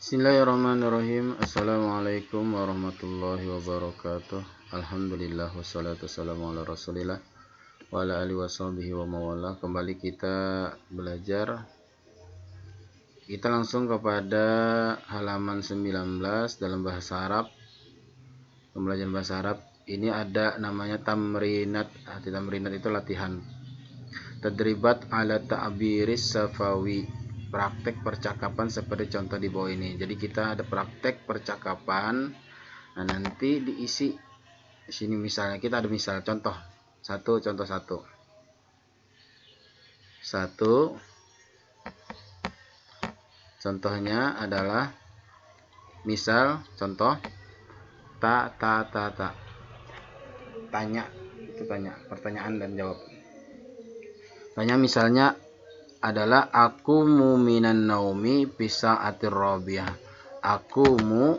Bismillahirrahmanirrahim. Assalamualaikum warahmatullahi wabarakatuh. Alhamdulillah wassalatu wassalamu ala rasulillah wa ala alihi washabihi wa mawala. Kembali kita belajar. Kita langsung kepada halaman 19 dalam bahasa Arab. Pembelajaran bahasa Arab. Ini ada namanya tamrinat. Tamrinat itu latihan. Tadribat ala ta'biris safawi. Praktek percakapan seperti contoh di bawah ini. Jadi kita ada praktek percakapan. Nah, nanti diisi di sini misalnya kita ada misal contoh satu. Contohnya adalah misal contoh tanya, itu tanya, pertanyaan dan jawab. Tanya misalnya adalah aku mu minan naumi bisa atir robiyah. Aku mu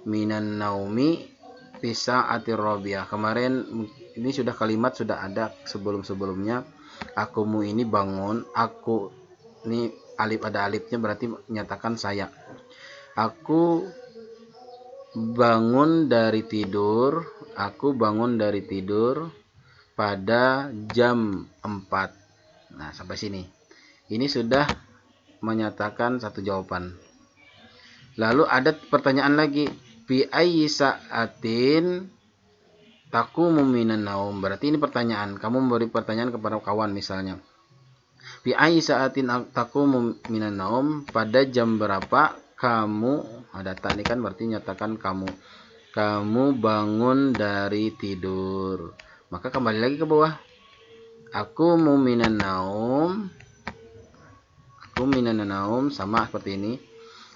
minan naumi bisa atir robiyah. Kemarin ini sudah kalimat sudah ada sebelumnya. Aku mu ini bangun. Aku ini alif, ada alifnya berarti menyatakan saya. Aku bangun dari tidur. Aku bangun dari tidur pada jam 4. Nah, sampai sini. Ini sudah menyatakan satu jawaban. Lalu ada pertanyaan lagi. Bi ayyi sa'atin taqumu minan naum. Berarti ini pertanyaan. Kamu memberi pertanyaan kepada kawan misalnya. Bi ayyi sa'atin taqumu minan naum. Pada jam berapa kamu, ada tadi kan berarti nyatakan kamu. Kamu bangun dari tidur. Maka kembali lagi ke bawah. Aku mu minan naum. Aku minan naum sama seperti ini.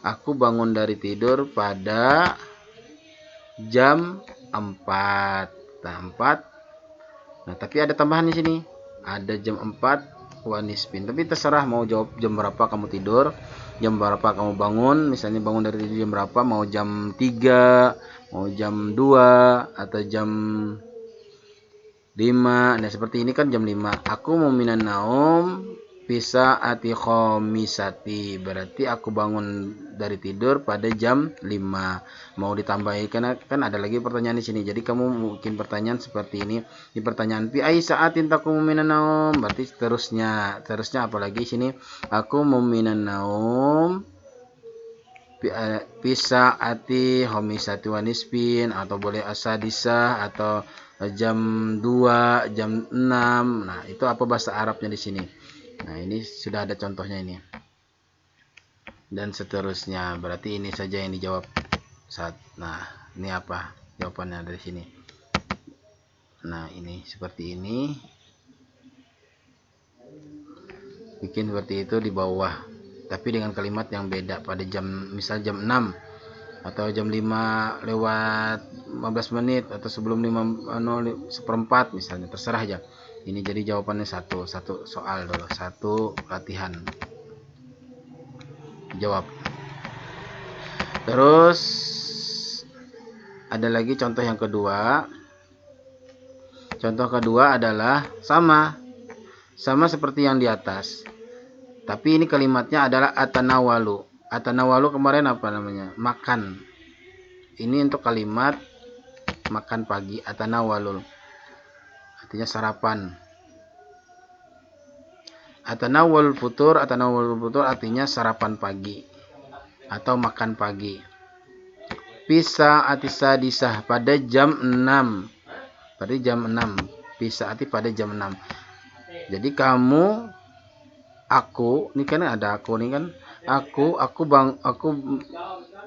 Aku bangun dari tidur pada jam 4. Nah, 4. Nah, tapi ada tambahan di sini. Ada jam 4 wanisbin. Tapi terserah mau jawab jam berapa kamu tidur, jam berapa kamu bangun. Misalnya bangun dari tidur jam berapa, mau jam 3, mau jam 2 atau jam 5. Nah, seperti ini kan jam 5. Aku mau minan naum bisa ati khomisati. Berarti aku bangun dari tidur pada jam 5. Mau ditambahi karena kan ada lagi pertanyaan di sini. Jadi kamu mungkin pertanyaan seperti ini. Di pertanyaan fi ai sa'atin taqumu minan naum. Berarti terusnya apalagi sini aku mau minan naum bisa ati khomisati wanisbin, atau boleh asadisah atau jam 2, jam 6. Nah, itu apa bahasa Arabnya di sini. Nah, ini sudah ada contohnya ini. Dan seterusnya. Berarti ini saja yang dijawab. Nah, ini apa jawabannya dari sini. Nah, ini seperti ini. Bikin seperti itu di bawah. Tapi dengan kalimat yang beda pada jam, misal jam 6 atau jam 5 lewat 15 menit atau sebelum 5:04 misalnya, terserah aja. Ini jadi jawabannya satu soal dulu, satu latihan jawab. Terus ada lagi contoh yang kedua. Contoh kedua adalah sama seperti yang di atas, tapi ini kalimatnya adalah atanawalu. Atanawalu kemarin apa namanya? Makan. Ini untuk kalimat makan pagi, atanawalul. Artinya sarapan. Atanawal futur artinya sarapan pagi atau makan pagi. Bisa atisa disah pada jam 6. Pada jam 6. Bisa ati pada jam 6. Jadi kamu, aku, ini kan ada aku nih kan. Aku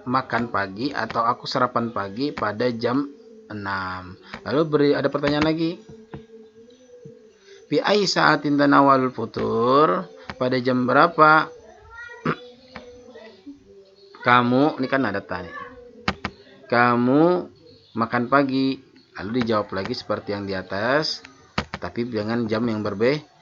makan pagi atau aku sarapan pagi pada jam 6. Lalu ada pertanyaan lagi. Fi ai sa'atin tanawalul futur, pada jam berapa kamu, ini kan ada tanya, kamu makan pagi. Lalu dijawab lagi seperti yang di atas, tapi dengan jam yang berbeda.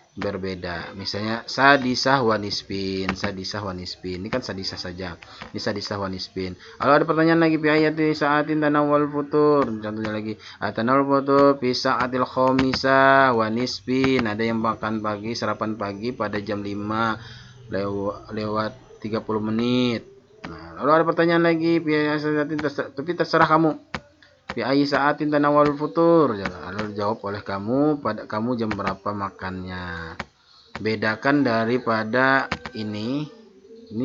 Misalnya sadisah wanisbin. Ini kan sadisah saja. Ini sadisah wanisbin. Lalu ada pertanyaan lagi, fi ayati sa'atin tanawwal futur. Contohnya lagi, tanawwal futur fi sa'atil khomisa wanisbin. Ada yang makan pagi, sarapan pagi pada jam 5 lewat 30 menit. Nah, Lalu ada pertanyaan lagi, tapi terserah kamu. Fi ayyi sa'atin tanawwalul futur. Lalu dijawab oleh kamu, pada kamu jam berapa makannya. Bedakan daripada ini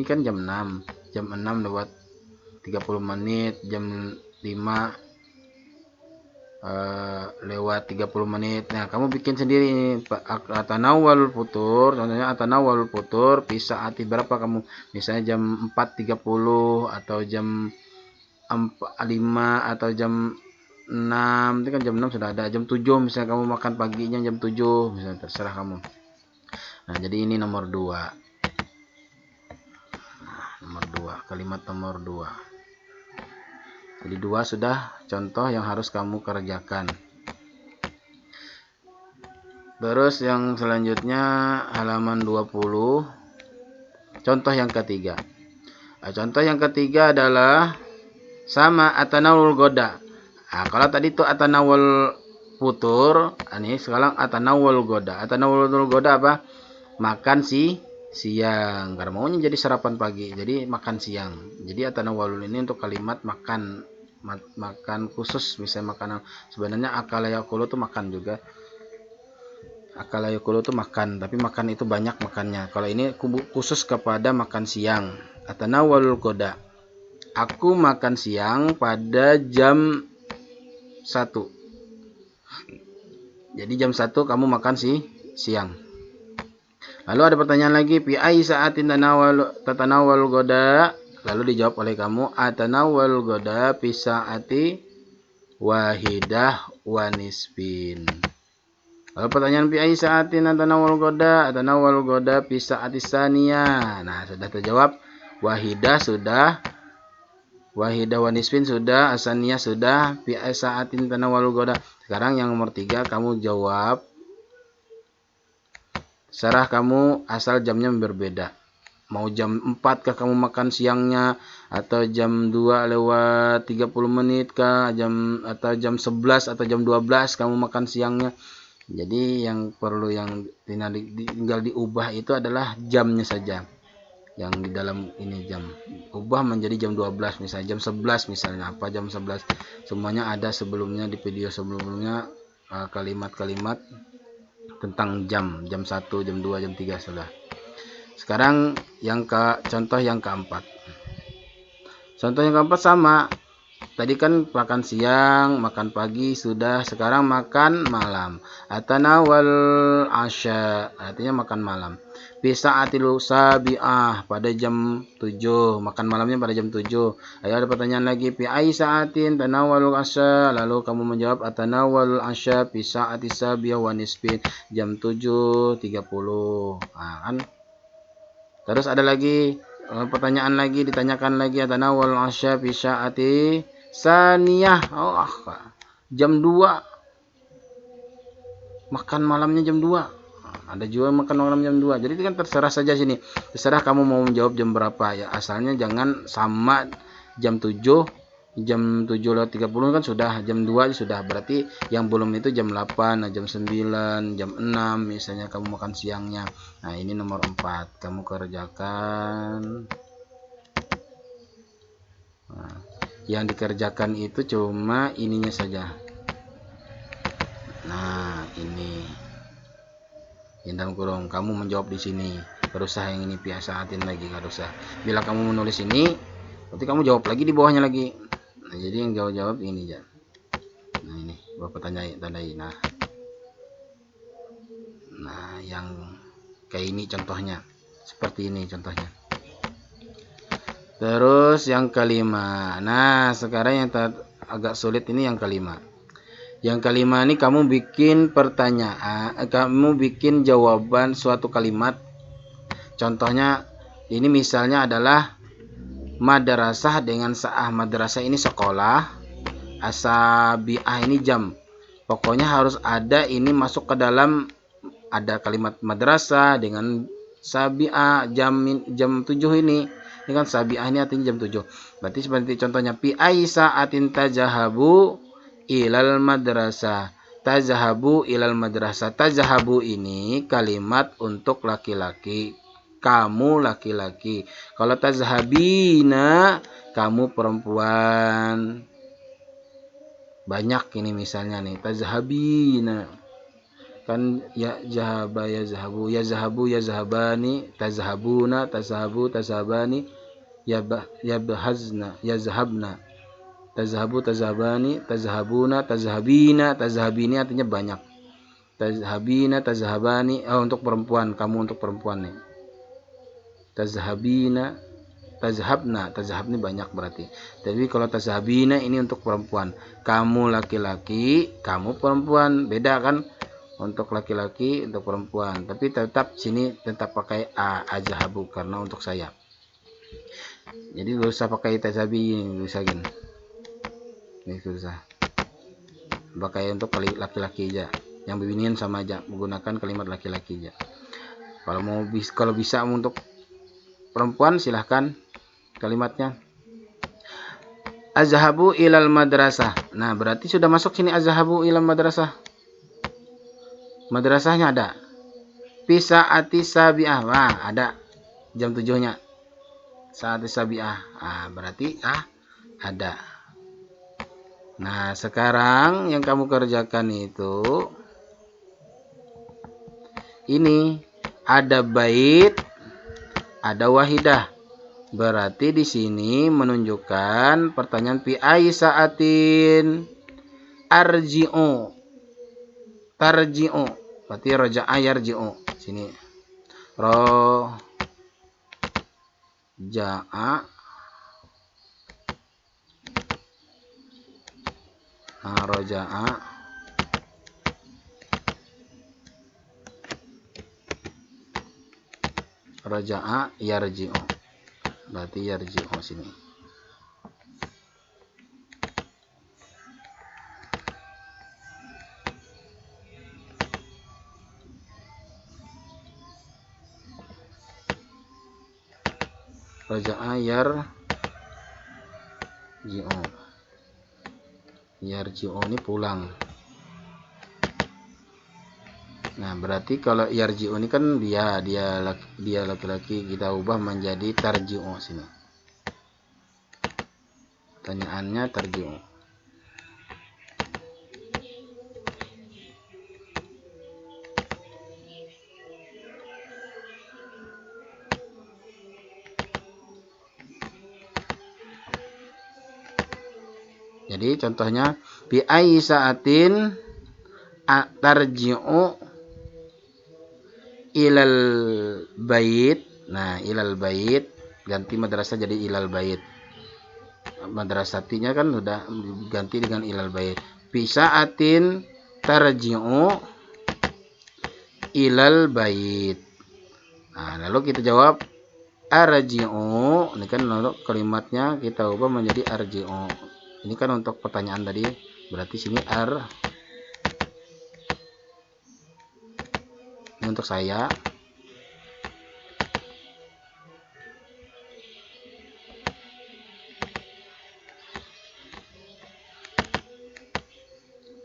kan jam 6. Jam 6 lewat 30 menit, jam 5 lewat 30 menit. Nah, kamu bikin sendiri ini. Atanawwalul futur, contohnya atanawwalul futur fi saati berapa kamu? Misalnya jam 4.30 atau jam 5 atau jam 6. Itu kan jam 6 sudah ada. Jam 7 misalnya kamu makan paginya jam 7, misalnya, terserah kamu. Nah, jadi ini nomor 2. Nomor 2, kalimat nomor 2. Jadi 2 sudah contoh yang harus kamu kerjakan. Terus yang selanjutnya halaman 20. Contoh yang ketiga. Contoh yang ketiga adalah sama atanawul goda. Kalau tadi itu atanawul futur, ini sekarang atanawul goda. Atanawul goda apa? Makan siang. Karena maunya jadi sarapan pagi, jadi makan siang. Jadi atanawul ini untuk kalimat makan khusus, misalnya makanan. Sebenarnya akala yakulu itu makan juga. Akala yakulu itu makan, tapi makan itu banyak makannya. Kalau ini khusus kepada makan siang. Atanawul goda. Aku makan siang pada jam 1. Jadi jam 1 kamu makan siang. Lalu ada pertanyaan lagi, fi ayyi sa'atin tatanawwal goda. Lalu dijawab oleh kamu, atanawwal goda fi sa'ati wahidah wa nisbin. Lalu pertanyaan, fi ayyi sa'atin tatanawwal goda? Atanawwal goda fi sa'ati tsaniyah. Nah, sudah terjawab. Wahidah sudah, wahidah wa nisbin sudah, asaniyah sudah, fi ayyi sa'atin tanawwal goda. Sekarang yang nomor 3 kamu jawab. Serah kamu, asal jamnya berbeda. Mau jam 4 kah kamu makan siangnya, atau jam 2 lewat 30 menit kah, atau jam 11 atau jam 12 kamu makan siangnya. Jadi yang perlu yang tinggal diubah itu adalah jamnya saja. Yang di dalam ini jam. Ubah menjadi jam 12 misalnya, jam 11 misalnya. Apa jam 11? Semuanya ada sebelumnya di video sebelumnya, kalimat-kalimat tentang jam 1, jam 2, jam 3 sudah. Sekarang contoh yang keempat. Contoh yang keempat sama. Tadi kan makan siang, makan pagi sudah, sekarang makan malam. Atanawal asya, artinya makan malam. Bisa atilu sabi'ah, pada jam 7, makan malamnya pada jam 7. Ayo ada pertanyaan lagi, fi ayyi sa'atin tanawalul asya? Lalu kamu menjawab atanawalul asya fi sa'ati sabi'ah wa nisbin, jam 7.30. Nah, kan? Terus ada lagi pertanyaan lagi, ditanyakan lagi, atanawalul asya fi sa'ati saniyah. Jam 2. Makan malamnya jam 2. Ada juga makan malam jam 2. Jadi itu kan terserah saja sini. Terserah kamu mau menjawab jam berapa ya. Asalnya jangan sama jam 7. Jam 7.30 kan sudah, jam 2 sudah. Berarti yang belum itu jam 8, jam 9, jam 6 misalnya kamu makan siangnya. Nah, ini nomor 4. Kamu kerjakan. Nah, yang dikerjakan itu cuma ininya saja. Nah, ini yang dalam kurung kamu menjawab di sini. Gak usah yang ini biasaatin lagi, gak usah. Bila kamu menulis ini, berarti kamu jawab lagi di bawahnya lagi. Nah, jadi yang jawab ini ya. Nah, ini Bapak tandai. Nah, yang kayak ini contohnya. Seperti ini contohnya. Terus yang kelima. Nah, sekarang yang agak sulit ini yang kelima. Yang kelima ini kamu bikin pertanyaan, kamu bikin jawaban suatu kalimat. Contohnya ini misalnya adalah madrasah dengan sa'ah. Madrasah ini sekolah, asabi'ah ini jam. Pokoknya harus ada ini masuk ke dalam, ada kalimat madrasah dengan sabi'ah, jam 7 ini. Ini kan sabi'ah ini artinya jam 7. Berarti seperti contohnya, fi ayyi sa'atin tajahabu ilal madrasah. Tazahabu ilal madrasah. Tazahabu ini kalimat untuk laki-laki. kamu laki-laki. Kalau tazhabina, kamu perempuan. Banyak ini misalnya nih, tazhabina. Kan ya zahaba ya zahabu, ya zahabu ya zahabani, tazhabuna, tazhabu, tazhabani, yabhazna, ya zahabna. Tazhabu, tazhabani, tazhabuna, tazhabina, tazhabini artinya banyak. Tazhabina, tazhabani, untuk perempuan, kamu untuk perempuan nih. Tazhabina, tazhabna, tazhabni banyak berarti. Tapi kalau tazhabina ini untuk perempuan. Kamu laki-laki, kamu perempuan. Beda kan? Untuk laki-laki, untuk perempuan. Tapi tetap sini tetap pakai azhabu karena untuk saya. Jadi gak usah pakai tazhabi, gak usah gini. Ini susah. Pakai untuk laki-laki aja. Yang bibinian sama aja, menggunakan kalimat laki-laki aja. Kalau bisa untuk perempuan silahkan kalimatnya. Azhabu ilal madrasah. Nah, berarti sudah masuk sini azhabu ilal madrasah. Madrasahnya ada. Pisaati sabi'ah. Wah, ada jam 7-nya. Saat sabi'ah. Berarti ada. Nah, sekarang yang kamu kerjakan itu ini ada bait, ada wahidah. Berarti di sini menunjukkan pertanyaan fi ai sa'atin arji'u. Tarji'u. Berarti raja'a yarji'u. Sini. Raja'a. Raja'a. Raja'a yarji'u. Berarti yarji'u sini. Raja'a yarji'u. Yarji'u ini pulang. Nah, berarti kalau yarji'u ini kan dia laki-laki, kita ubah menjadi tarji'u sini. Pertanyaannya tarji'u. Jadi contohnya bi ai sa'atin tarji'u ilal bait. Nah, ilal bait ganti madrasah jadi ilal bait. Madrasatinya kan sudah ganti dengan ilal bait. Bi sa'atin tarji'u ilal bait. Nah, lalu kita jawab arji'u. Ini kan lalu kalimatnya kita ubah menjadi arji'u. Ini kan untuk pertanyaan tadi, berarti sini ini untuk saya.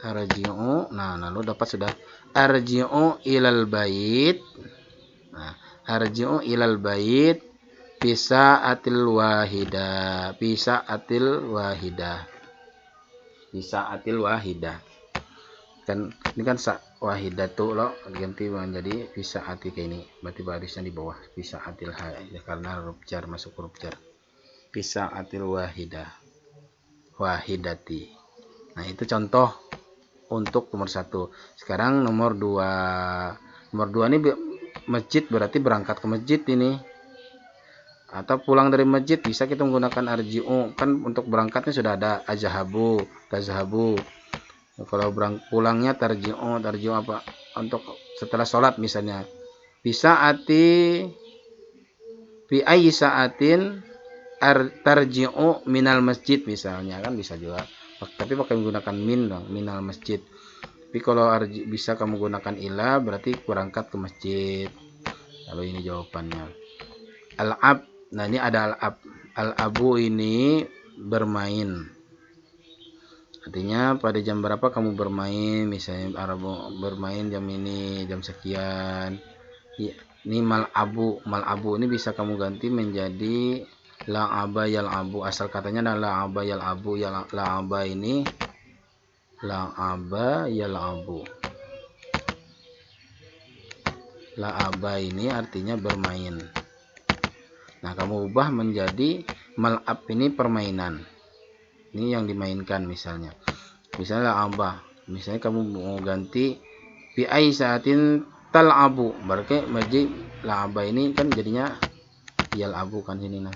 Arji'u. Nah, lalu dapat sudah arji'u ilal bait. Nah, arji'u ilal bait pisa'atil wahidah. Pisa'atil wahidah. Kan ini kan wahidatu lo ganti menjadi pisa'ati kayak ini. Berarti barisnya di bawah pisa'atil ya, karena huruf jar masuk huruf jar. Pisa'atil wahidah. Wahidati. Nah, itu contoh untuk nomor 1. Sekarang nomor 2. Nomor 2 ini masjid, berarti berangkat ke masjid ini. Atau pulang dari masjid bisa kita menggunakan arji'u. Kan untuk berangkatnya sudah ada azhabu, tazhabu. Kalau pulangnya tarji'u apa? Untuk setelah sholat misalnya. Bisa fi ayyi sa'atin tarji'u minal masjid misalnya, kan bisa juga. Tapi pakai menggunakan min dong, minal masjid. Tapi kalau bisa kamu gunakan ila berarti berangkat ke masjid. Lalu ini jawabannya. Al-ab. Nah, ini ada al-ab. Al-abu ini bermain. Artinya pada jam berapa kamu bermain? Misalnya bermain jam ini, jam sekian. Ini mal'abu. Mal'abu ini bisa kamu ganti menjadi la'aba yal'abu. Asal katanya adalah la'aba yal'abu. La'aba ini la'aba yal'abu. La'aba ini artinya bermain. Nah, kamu ubah menjadi mal'ab ini permainan. Ini yang dimainkan misalnya. Misalnya la'aba. Misalnya kamu mau ganti fi ai saatin tal'abu. Berarti la'aba ini kan jadinya yal'abu kan sini nah.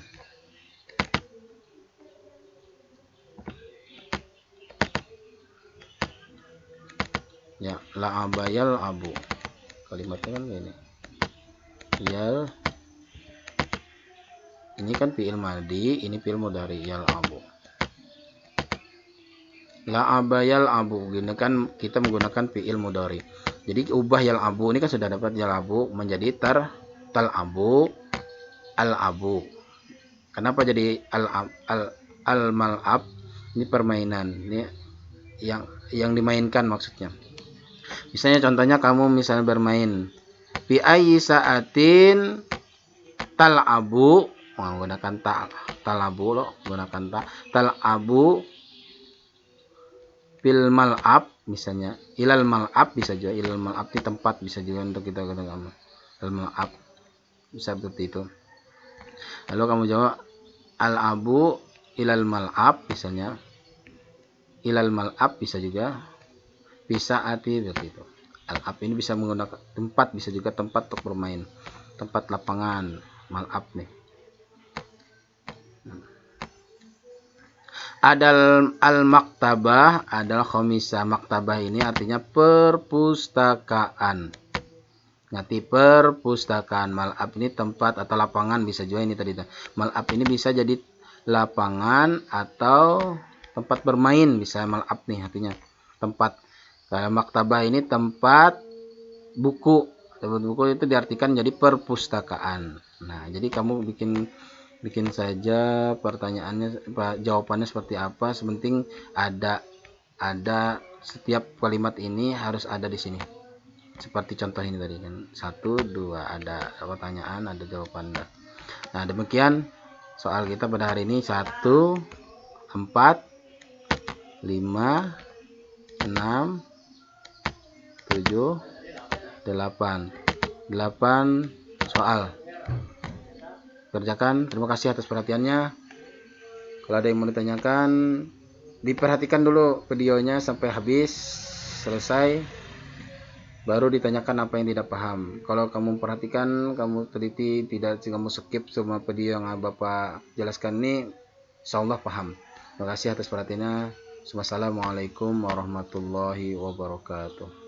Ya, la'aba yal'abu. Kalimatnya kan ini. Ini kan fi'il madhi, ini fi'il mudhari yal'abu. La'aba yal'abu, ini kan kita menggunakan fi'il mudhari. Jadi ubah yal'abu ini kan sudah dapat yal'abu menjadi tal'abu, al'abu. Kenapa jadi al-mal'ab? Ini permainan. Ini yang dimainkan maksudnya. Misalnya contohnya kamu misalnya bermain fi ayyi sa'atin tal'abu, menggunakan tal'abu loh, menggunakan tal'abu fil mal'ab misalnya, ilal mal'ab bisa juga, ilal mal'ab di tempat bisa juga untuk kita gunakan ilal mal'ab, bisa seperti itu. Lalu kamu jawab al-abu ilal mal'ab misalnya, ilal mal'ab bisa juga, bisa ati seperti itu. Al-ab ini bisa menggunakan tempat, bisa juga tempat untuk bermain, tempat lapangan, mal'ab nih. Adal al-maktabah adalah khomisah. Maktabah ini artinya perpustakaan. Nanti perpustakaan. Mal'ab ini tempat atau lapangan bisa juga ini tadi. Mal'ab ini bisa jadi lapangan atau tempat bermain, bisa mal'ab nih artinya tempat. Maktabah ini tempat buku. Tempat buku itu diartikan jadi perpustakaan. Nah, jadi kamu bikin saja pertanyaannya, jawabannya seperti apa. Sepenting ada setiap kalimat ini harus ada di sini. Seperti contoh ini tadi kan, 1, 2 ada pertanyaan, ada jawaban. Nah, demikian soal kita pada hari ini. 1, 4, 5, 6, 7, 8 soal. Kerjakan. Terima kasih atas perhatiannya. Kalau ada yang mau ditanyakan, diperhatikan dulu videonya sampai habis selesai, baru ditanyakan apa yang tidak paham. Kalau kamu perhatikan, kamu teliti, tidak kamu skip semua video yang Bapak jelaskan ini, insyaallah paham. Terima kasih atas perhatiannya. Wassalamualaikum warahmatullahi wabarakatuh.